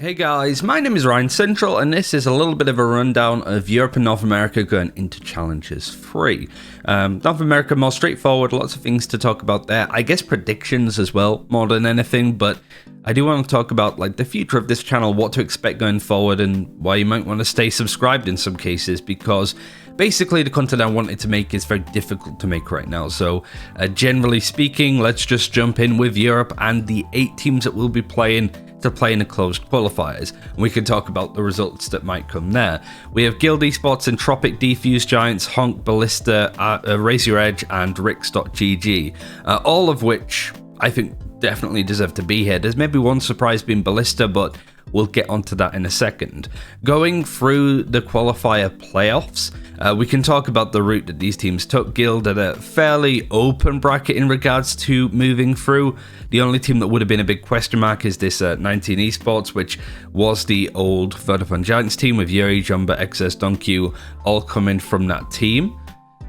Hey guys, my name is RyanCentral and this is a little bit of a rundown of Europe and North America going into Challenges 3. North America more straightforward, lots of things to talk about there. I guess predictions as well, more than anything, but I do want to talk about like the future of this channel, what to expect going forward, and why you might want to stay subscribed in some cases, because basically the content I wanted to make is very difficult to make right now. So generally speaking, let's just jump in with Europe and the 8 teams that will be playing to play in the closed qualifiers, and we can talk about the results that might come there. We have Guild Esports, Entropic, Defuse, Giants, Honk, Ballista, Raise Your Edge, and Rix.gg, all of which I think definitely deserve to be here. There's maybe one surprise being Ballista, but we'll get onto that in a second. Going through the qualifier playoffs, we can talk about the route that these teams took. Guild at a fairly open bracket in regards to moving through. The only team that would have been a big question mark is this 19 Esports, which was the old Vodafone Giants team with Yuri, Jumba, XS, Donkey, all coming from that team.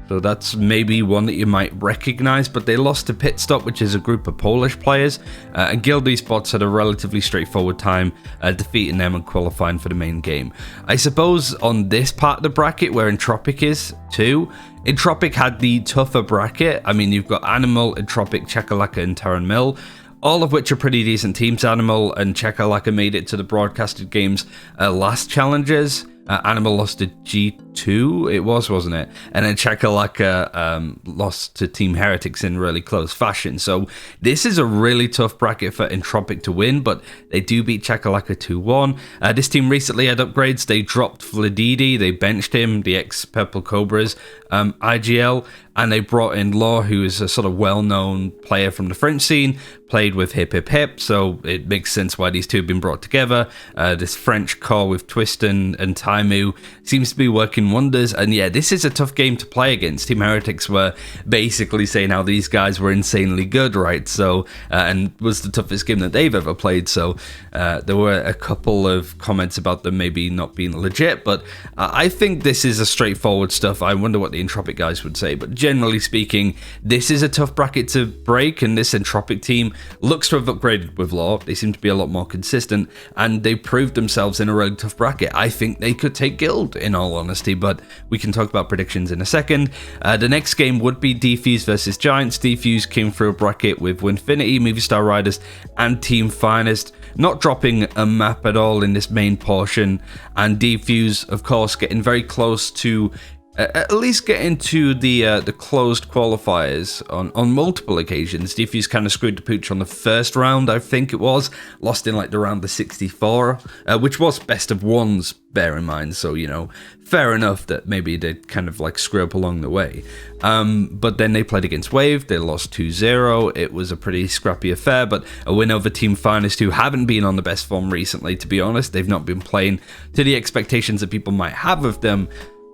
So that's maybe one that you might recognize, but they lost to Pitstop, which is a group of Polish players, and Guild Esports had a relatively straightforward time defeating them and qualifying for the main game. I suppose on this part of the bracket where Entropic is too, Entropic had the tougher bracket. I mean, you've got Animal, Entropic, Chakalaka, and Terran Mill, all of which are pretty decent teams. Animal and Chakalaka made it to the broadcasted games last challenges. Animal lost to G2, wasn't it? And then Chakalaka lost to Team Heretics in really close fashion. So this is a really tough bracket for Entropic to win, but they do beat Chakalaka 2-1. This team recently had upgrades. They dropped Fladidi, they benched him, the ex-Purple Cobras, IGL, and they brought in Law, who is a sort of well-known player from the French scene, played with Hip Hip Hip, so it makes sense why these two have been brought together. This French core with Twiston and Taimu seems to be working wonders, and yeah, this is a tough game to play against. Team Heretics were basically saying how these guys were insanely good, right? So, and was the toughest game that they've ever played, so there were a couple of comments about them maybe not being legit, but I think this is a straightforward stuff. I wonder what the Entropic guys would say, but generally speaking, this is a tough bracket to break, and this Entropic team looks to have upgraded with Law. They seem to be a lot more consistent, and they proved themselves in a really tough bracket. I think they could take Guild, in all honesty, but we can talk about predictions in a second. The next game would be Defuse versus Giants. Defuse came through a bracket with Winfinity, Movistar Riders, and Team Finest, not dropping a map at all in this main portion, and Defuse, of course, getting very close to at least get into the closed qualifiers on multiple occasions. Defuse kind of screwed the pooch on the first round, I think it was, lost in like the round of 64, which was best of ones, bear in mind, so you know, fair enough that maybe they'd kind of like screw up along the way. But then they played against Wave, they lost 2-0, it was a pretty scrappy affair, but a win over Team Finest, who haven't been on the best form recently, to be honest. They've not been playing to the expectations that people might have of them.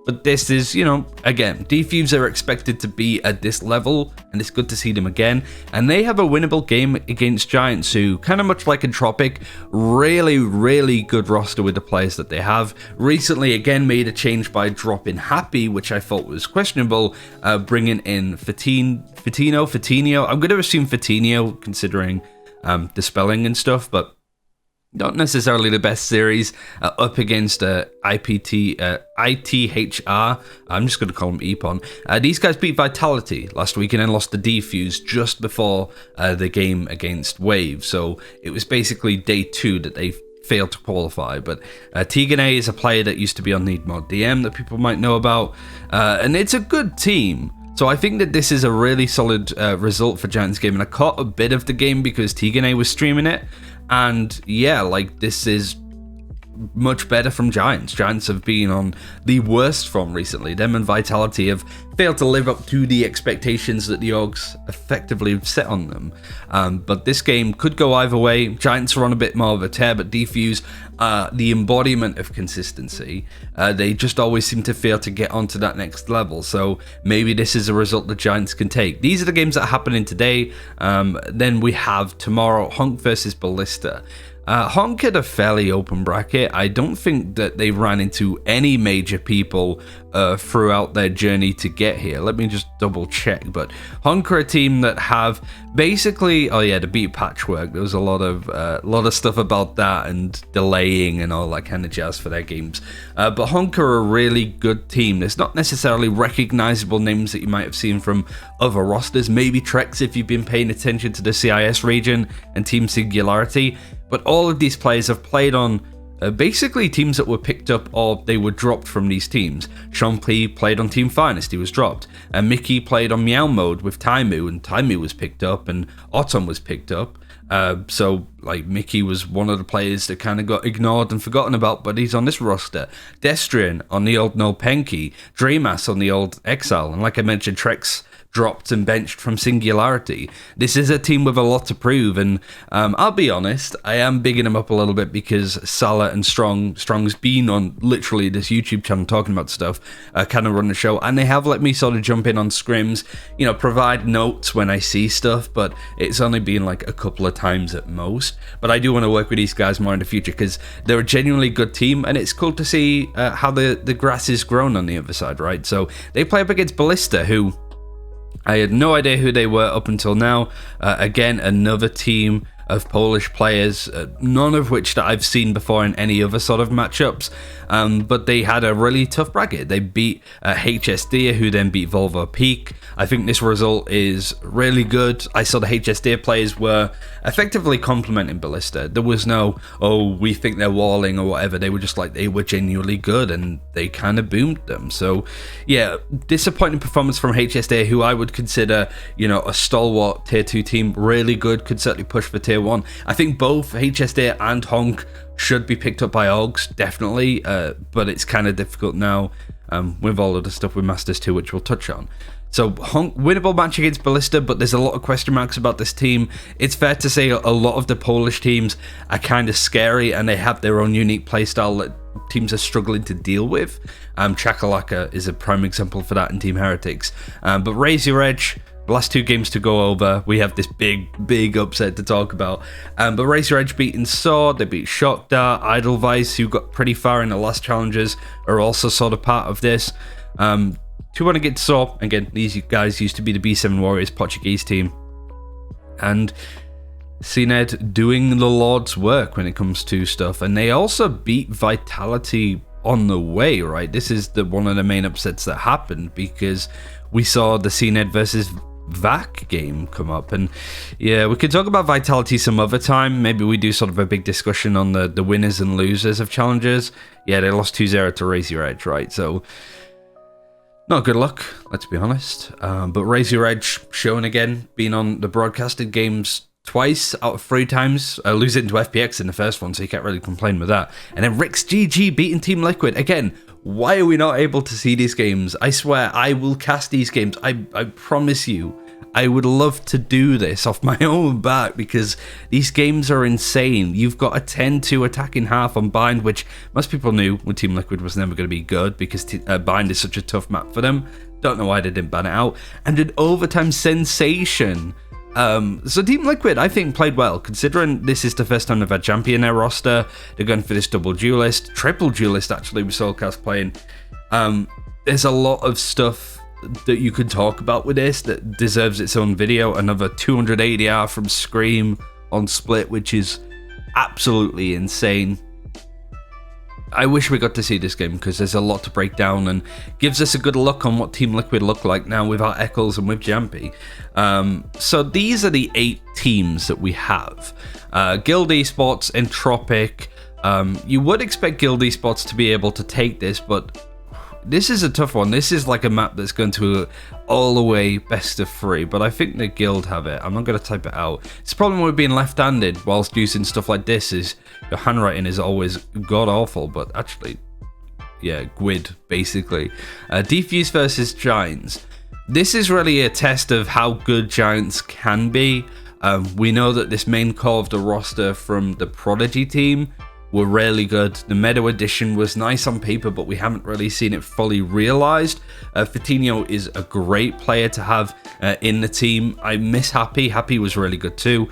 But this is, you know, again, Defuse are expected to be at this level, and it's good to see them again. And they have a winnable game against Giants, who, kind of much like Entropic, really, really good roster with the players that they have. Recently, again, made a change by dropping Happy, which I thought was questionable, bringing in Fatinho. I'm going to assume Fatinho, considering the spelling and stuff, but not necessarily the best series up against ITHR. I'm just going to call them Epon. These guys beat Vitality last week and then lost to Defuse just before the game against Wave. So it was basically day 2 that they failed to qualify. But Tigane is a player that used to be on Need Mod DM that people might know about. And it's a good team. So I think that this is a really solid result for Giants game. And I caught a bit of the game because Tigane was streaming it. And yeah, like, this is much better from Giants. Giants have been on the worst form recently. Them and Vitality have failed to live up to the expectations that the Orgs effectively set on them. But this game could go either way. Giants are on a bit more of a tear, but Defuse, the embodiment of consistency. They just always seem to fail to get onto that next level. So maybe this is a result the Giants can take. These are the games that are happening today. Then we have tomorrow, Honk versus Ballista. Honk had a fairly open bracket. I don't think that they ran into any major people throughout their journey to get here. Let me just double check. But Honk are a team that have basically, oh yeah, the beat Patchwork. There was a lot of stuff about that and delaying and all that kind of jazz for their games. But Honk are a really good team. There's not necessarily recognizable names that you might have seen from other rosters. Maybe Trex if you've been paying attention to the CIS region and Team Singularity. But all of these players have played on basically teams that were picked up or they were dropped from these teams. Chompy played on Team Finest, he was dropped. And Mickey played on Meow Mode with Taimu, and Taimu was picked up, and Autumn was picked up. So, like, Mickey was one of the players that kind of got ignored and forgotten about, but he's on this roster. Destrian on the old No Penky, Dreamass on the old Exile, and like I mentioned, Trex dropped and benched from Singularity. This is a team with a lot to prove, and I'll be honest, I am bigging them up a little bit because Salah and Strong's been on literally this YouTube channel talking about stuff, kind of run the show, and they have let me sort of jump in on scrims, you know, provide notes when I see stuff, but it's only been like a couple of times at most. But I do want to work with these guys more in the future because they're a genuinely good team, and it's cool to see how the grass is grown on the other side, right? So they play up against Ballista, who I had no idea who they were up until now. Again, another team of Polish players, none of which that I've seen before in any other sort of matchups. But they had a really tough bracket. They beat HSD, who then beat Volvo Peak. I think this result is really good. I saw the HSD players were effectively complimenting Ballista. There was no, oh, we think they're walling or whatever. They were just like, they were genuinely good and they kind of boomed them. So yeah, disappointing performance from HSD, who I would consider, you know, a stalwart tier 2 team, really good, could certainly push for tier 1. I think both HSD and Honk should be picked up by Augs, definitely, but it's kind of difficult now with all of the stuff with Masters 2, which we'll touch on. So Honk, winnable match against Ballista, but there's a lot of question marks about this team. It's fair to say a lot of the Polish teams are kind of scary and they have their own unique playstyle that teams are struggling to deal with. Chakalaka is a prime example for that in Team Heretics. But Raise Your Edge, last 2 games to go over, we have this big upset to talk about. But Raise Your Edge beating Sword, they beat Shockdart, Edelweiss, who got pretty far in the last challenges, are also sort of part of this. 2-1 against Sword, again, these guys used to be the B7 Warriors Portuguese team. And CNED doing the Lord's work when it comes to stuff. And they also beat Vitality on the way, right? This is one of the main upsets that happened because we saw the CNED versus VAC game come up. And yeah, we could talk about Vitality some other time. Maybe we do sort of a big discussion on the winners and losers of challenges. Yeah, they lost 2-0 to Raise Your Edge, right? So not good luck, let's be honest. But Raise Your Edge showing again, being on the broadcasted games twice out of 3 times, lose it into FPX in the first one, so you can't really complain with that. And then Rick's GG beating Team Liquid. Again, why are we not able to see these games? I swear, I will cast these games. I promise you, I would love to do this off my own back because these games are insane. You've got a 10-2 attacking half on Bind, which most people knew with Team Liquid was never going to be good because Bind is such a tough map for them. Don't know why they didn't ban it out. And an overtime sensation. So Team Liquid, I think, played well, considering this is the first time they've had champion in their roster. They're going for this double duelist, triple duelist actually with Soulcast playing. There's a lot of stuff that you could talk about with this that deserves its own video. Another 200 ADR from Scream on Split, which is absolutely insane. I wish we got to see this game because there's a lot to break down and gives us a good look on what Team Liquid look like now without Eccles and with Jampy. So these are the 8 teams that we have. Guild Esports, Entropic. You would expect Guild Esports to be able to take this, but this is a tough one. This is like a map that's going to all the way best of 3, but I think the Guild have it. I'm not going to type it out. It's the problem with being left-handed whilst using stuff like this is your handwriting is always god-awful, but actually, yeah, Gwyd, basically. Defuse versus Giants. This is really a test of how good Giants can be. We know that this main core of the roster from the Prodigy team were really good. The Meadow edition was nice on paper, but we haven't really seen it fully realized. Fatinho is a great player to have in the team. I miss Happy. Happy was really good too.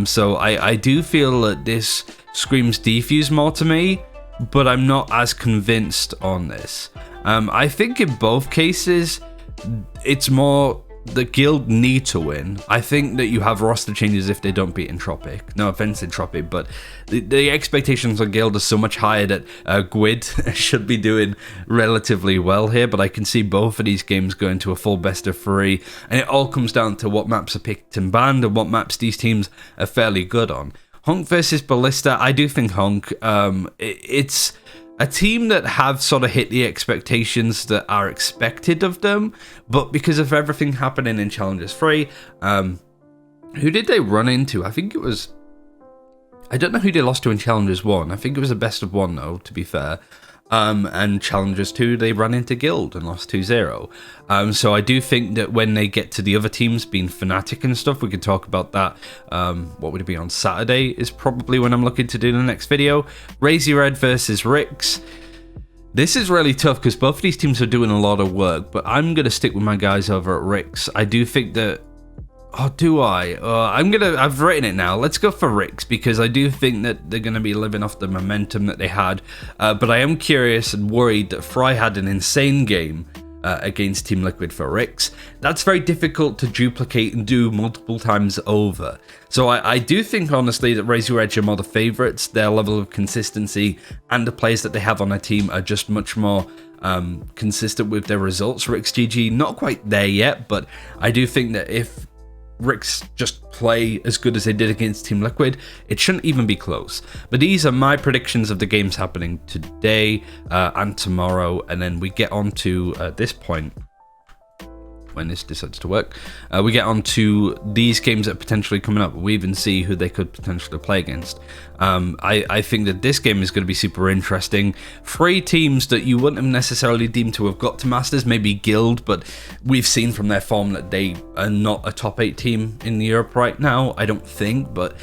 So I do feel that this screams defuse more to me, but I'm not as convinced on this. I think in both cases, it's more the guild need to win. I think that you have roster changes if they don't beat Entropic. No offense, Entropic, but the expectations on guild are so much higher that Gwyd should be doing relatively well here, but I can see both of these games going to a full best of 3, and it all comes down to what maps are picked and banned and what maps these teams are fairly good on. Hunk versus Ballista, I do think Hunk, it's a team that have sort of hit the expectations that are expected of them, but because of everything happening in Challengers 3, who did they run into? I think it was, I don't know who they lost to in Challengers 1. I think it was a best of 1 though, to be fair. And Challengers 2, they ran into Guild and lost 2-0. So I do think that when they get to the other teams being Fnatic and stuff, we can talk about that. What would it be, on Saturday is probably when I'm looking to do the next video. Red versus Rix. This is really tough because both of these teams are doing a lot of work, but I'm going to stick with my guys over at Rix. I do think that... Oh, do I? I've written it now. Let's go for Rix because I do think that they're going to be living off the momentum that they had. But I am curious and worried that Fry had an insane game against Team Liquid for Rix. That's very difficult to duplicate and do multiple times over. So I do think, honestly, that Razor Edge are more the favourites. Their level of consistency and the players that they have on their team are just much more consistent with their results. Rix GG, not quite there yet, but I do think that if Rix just play as good as they did against Team Liquid, it shouldn't even be close. But these are my predictions of the games happening today and tomorrow, and then we get on to this point when this decides to work. We get on to these games that are potentially coming up. We even see who they could potentially play against. I think that this game is going to be super interesting. 3 teams that you wouldn't have necessarily deemed to have got to Masters, maybe Guild, but we've seen from their form that they are not a top 8 team in Europe right now, I don't think, but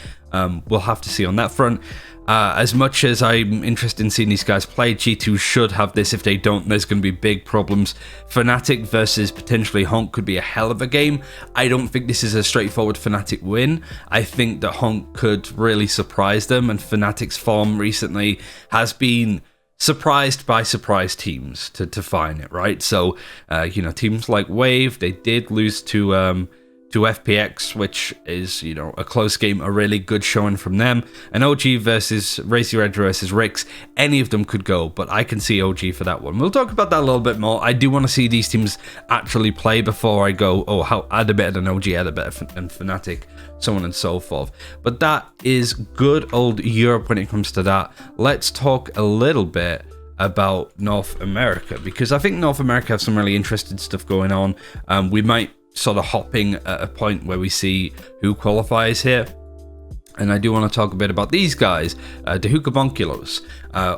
we'll have to see on that front. As much as I'm interested in seeing these guys play, G2 should have this. If they don't, there's going to be big problems. Fnatic versus potentially Honk could be a hell of a game. I don't think this is a straightforward Fnatic win. I think that Honk could really surprise them, and Fnatic's form recently has been surprised by surprise teams to find it, right? So, teams like Wave, they did lose to FPX, which is, a close game, a really good showing from them. And OG versus Razor Edge versus Rix, any of them could go, but I can see OG for that one. We'll talk about that a little bit more. I do want to see these teams actually play before I go, oh, how are they better than OG, are they better than Fnatic, so on and so forth. But that is good old Europe when it comes to that. Let's talk a little bit about North America, because I think North America have some really interesting stuff going on. We might sort of hopping at a point where we see who qualifies here. And I do want to talk a bit about these guys, the Hookabonkulos,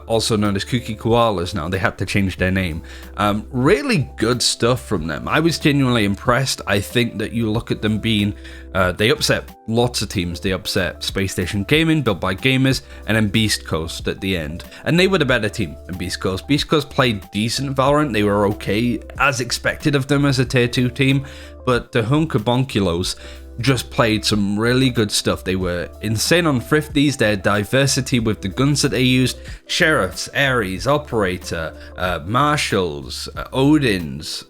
also known as Kuki Koalas now. They had to change their name. Really good stuff from them. I was genuinely impressed. I think that you look at them being, they upset lots of teams. They upset Space Station Gaming, built by gamers, and then Beast Coast at the end. And they were the better team than Beast Coast. Beast Coast played decent Valorant. They were okay, as expected of them as a tier 2 team. But the Hookabonkulos just played some really good stuff. They were insane on thrifties, their diversity with the guns that they used: Sheriffs, Ares, Operator, Marshals, Odins,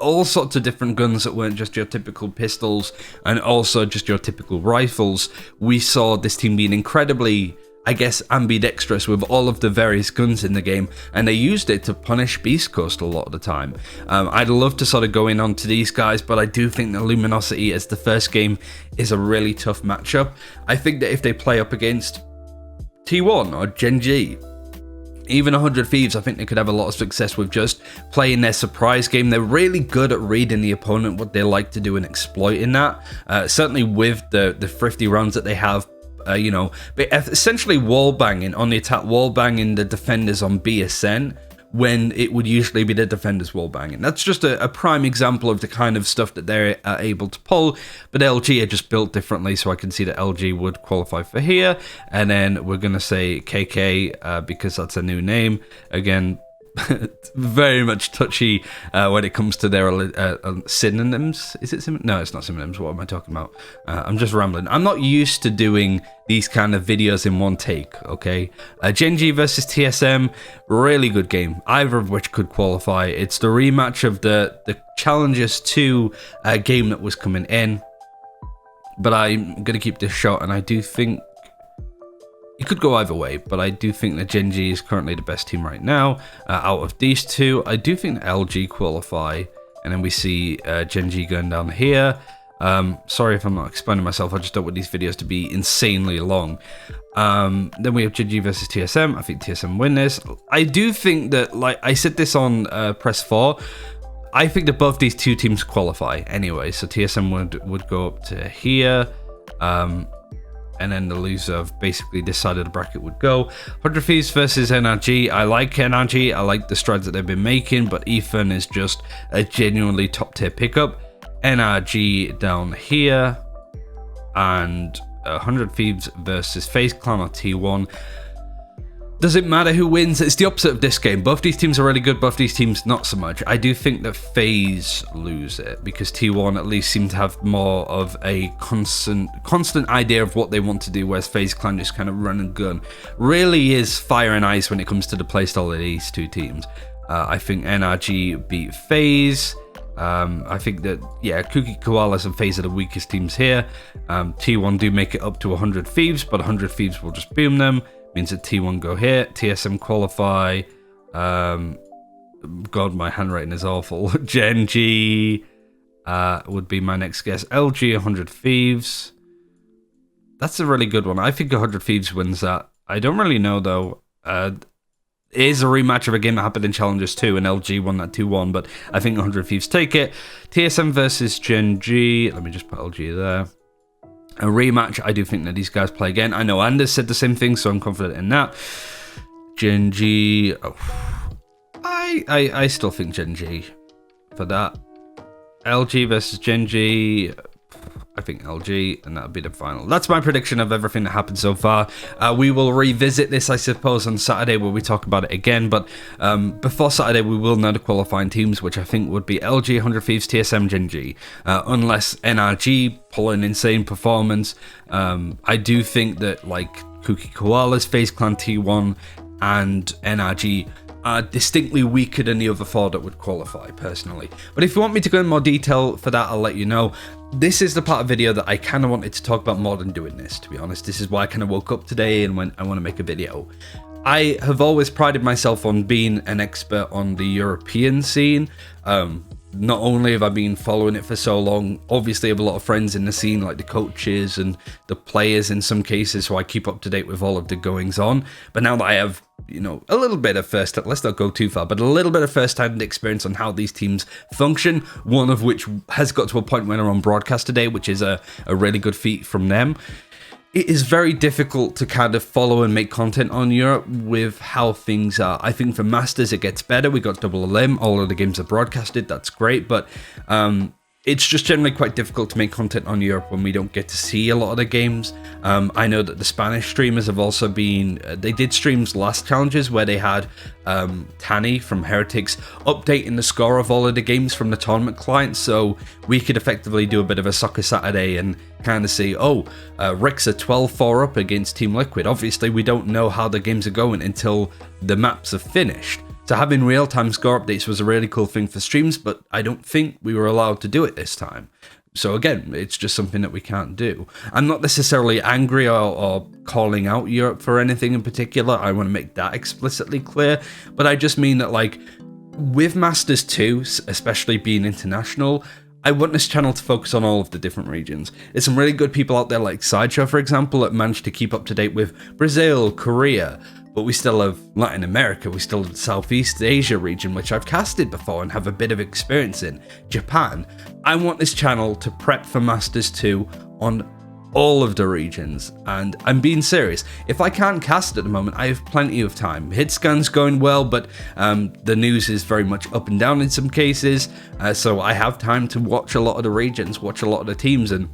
all sorts of different guns that weren't just your typical pistols and also just your typical rifles. We saw this team being incredibly, I guess, ambidextrous with all of the various guns in the game, and they used it to punish Beast Coast a lot of the time. I'd love to sort of go in onto these guys, but I do think that Luminosity as the first game is a really tough matchup. I think that if they play up against T1 or Gen G, even 100 Thieves, I think they could have a lot of success with just playing their surprise game. They're really good at reading the opponent, what they like to do, and exploiting that. Certainly with the thrifty runs that they have, but essentially wall banging on the attack, wall banging the defenders on B Ascent when it would usually be the defenders wall banging. That's just a prime example of the kind of stuff that they're able to pull. But LG are just built differently, so I can see that LG would qualify for here. And then we're going to say KK because that's a new name. Again, very much touchy when it comes to their synonyms. Is it no, it's not synonyms. What am I talking about? I'm just rambling. I'm not used to doing these kind of videos in one take, okay? Gen G versus TSM, really good game. Either of which could qualify. It's the rematch of the Challengers 2 game that was coming in. But I'm going to keep this short, and I do think it could go either way, but I do think that Gen G is currently the best team right now. Out of these two, I do think LG qualify, and then we see Gen G going down here. Sorry if I'm not explaining myself, I just don't want these videos to be insanely long. Then we have Gen G versus TSM. I think TSM win this. I do think that, like I said this on Press 4, I think that both these two teams qualify anyway, so TSM would go up to here. And then the loser of basically this side of the bracket would go. 100 Thieves versus NRG. I like NRG. I like the strides that they've been making, but Ethan is just a genuinely top tier pickup. NRG down here. And 100 Thieves versus FaZe Clan or T1. Does it matter who wins? It's the opposite of this game. Both these teams are really good, both these teams not so much. I do think that FaZe lose it because T1 at least seem to have more of a constant idea of what they want to do, whereas FaZe Clan just kind of run and gun. Really is fire and ice when it comes to the playstyle of these two teams. I think NRG beat FaZe. I think that, yeah, Cookie Koalas and FaZe are the weakest teams here. T1 do make it up to 100 Thieves, but 100 Thieves will just boom them. Means that T1 go here, TSM qualify. God, my handwriting is awful. Gen G would be my next guess. LG 100 Thieves. That's a really good one. I think 100 Thieves wins that. I don't really know though. It is a rematch of a game that happened in Challengers 2 and LG won that 2-1, but I think 100 Thieves take it. TSM versus Gen G. Let me just put LG there. A rematch, I do think that these guys play again. I know Anders said the same thing, so I'm confident in that. Gen G. Oh, I still think Gen G for that. LG versus Gen G. I think LG, and that'll be the final. That's my prediction of everything that happened so far. We will revisit this, I suppose, on Saturday where we talk about it again. But before Saturday, we will know the qualifying teams, which I think would be LG, 100 Thieves, TSM, Gen G. Unless NRG pull an insane performance. I do think that, like, Cookie Koalas, FaZe Clan, T1, and NRG are distinctly weaker than the other four that would qualify, personally. But if you want me to go in more detail for that, I'll let you know. This is the part of video that I kind of wanted to talk about more than doing this, to be honest. This is why I kind of woke up today and went, I want to make a video. I have always prided myself on being an expert on the European scene. Not only have I been following it for so long, obviously I have a lot of friends in the scene, like the coaches and the players in some cases, so I keep up to date with all of the goings on. But now that I have, you know, a little bit of let's not go too far, but a little bit of first-hand experience on how these teams function, one of which has got to a point where they're on broadcast today, which is a really good feat from them. It is very difficult to kind of follow and make content on Europe with how things are. I think for Masters it gets better. We got Double Elim, all of the games are broadcasted, that's great, but it's just generally quite difficult to make content on Europe when we don't get to see a lot of the games. I know that the Spanish streamers have also been, they did streams last challenges where they had Tanny from Heretics updating the score of all of the games from the tournament client, so we could effectively do a bit of a Soccer Saturday and kind of see, oh, Rick's a 12-4 up against Team Liquid. Obviously, we don't know how the games are going until the maps are finished. So having real-time score updates was a really cool thing for streams, but I don't think we were allowed to do it this time. So again, it's just something that we can't do. I'm not necessarily angry or calling out Europe for anything in particular. I want to make that explicitly clear. But I just mean that, like, with Masters 2, especially being international, I want this channel to focus on all of the different regions. There's some really good people out there like Sideshow, for example, that managed to keep up to date with Brazil, Korea, but we still have Latin America, we still have the Southeast Asia region, which I've casted before and have a bit of experience in, Japan. I want this channel to prep for Masters 2 on all of the regions, and I'm being serious. If I can't cast at the moment, I have plenty of time. Hitscan's going well, but the news is very much up and down in some cases, so I have time to watch a lot of the regions, watch a lot of the teams, and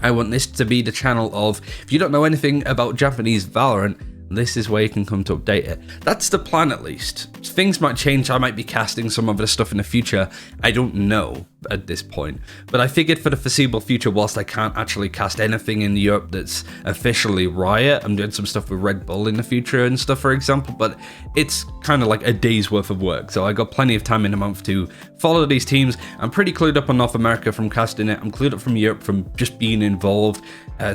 I want this to be the channel of, if you don't know anything about Japanese Valorant, this is where you can come to update it. That's the plan, at least. Things might change. I might be casting some of this stuff in the future. I don't know at this point. But I figured for the foreseeable future, whilst I can't actually cast anything in Europe that's officially Riot, I'm doing some stuff with Red Bull in the future and stuff, for example, but it's kind of like a day's worth of work. So I got plenty of time in a month to follow these teams. I'm pretty clued up on North America from casting it. I'm clued up from Europe from just being involved.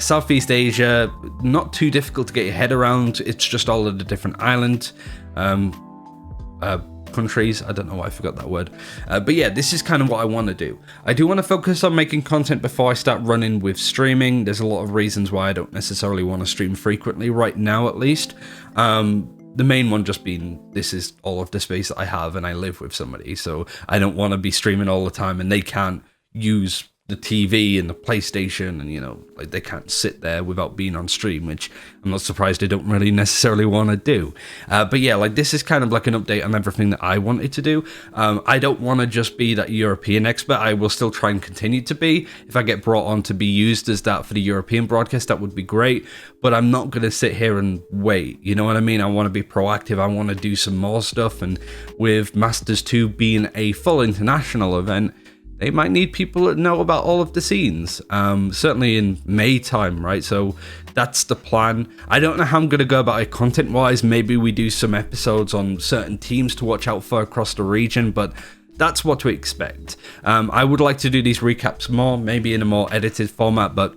Southeast Asia, not too difficult to get your head around. It's just all of the different island countries. I don't know why I forgot that word. But yeah, this is kind of what I want to do. I do want to focus on making content before I start running with streaming. There's a lot of reasons why I don't necessarily want to stream frequently right now, at least. The main one just being, this is all of the space that I have and I live with somebody, so I don't want to be streaming all the time and they can't use the TV and the PlayStation, and, you know, like, they can't sit there without being on stream, which I'm not surprised they don't really necessarily want to do. But yeah, like, this is kind of like an update on everything that I wanted to do. I don't want to just be that European expert. I will still try and continue to be. If I get brought on to be used as that for the European broadcast, that would be great. But I'm not going to sit here and wait. You know what I mean? I want to be proactive. I want to do some more stuff. And with Masters 2 being a full international event, they might need people that know about all of the scenes, certainly in May time, right? So that's the plan. I don't know how I'm going to go about it content-wise. Maybe we do some episodes on certain teams to watch out for across the region, but that's what to expect. I would like to do these recaps more, maybe in a more edited format, but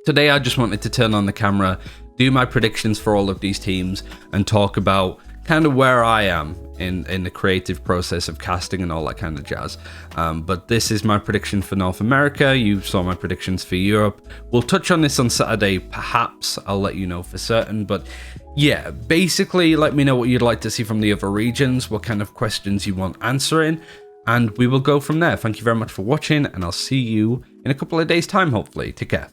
today I just wanted to turn on the camera, do my predictions for all of these teams, and talk about kind of where I am in the creative process of casting and all that kind of jazz. But this is my prediction for North America. You saw my predictions for Europe. We'll touch on this on Saturday, perhaps. I'll let you know for certain. But yeah, basically, let me know what you'd like to see from the other regions, what kind of questions you want answering, and we will go from there. Thank you very much for watching, and I'll see you in a couple of days' time, hopefully. Take care.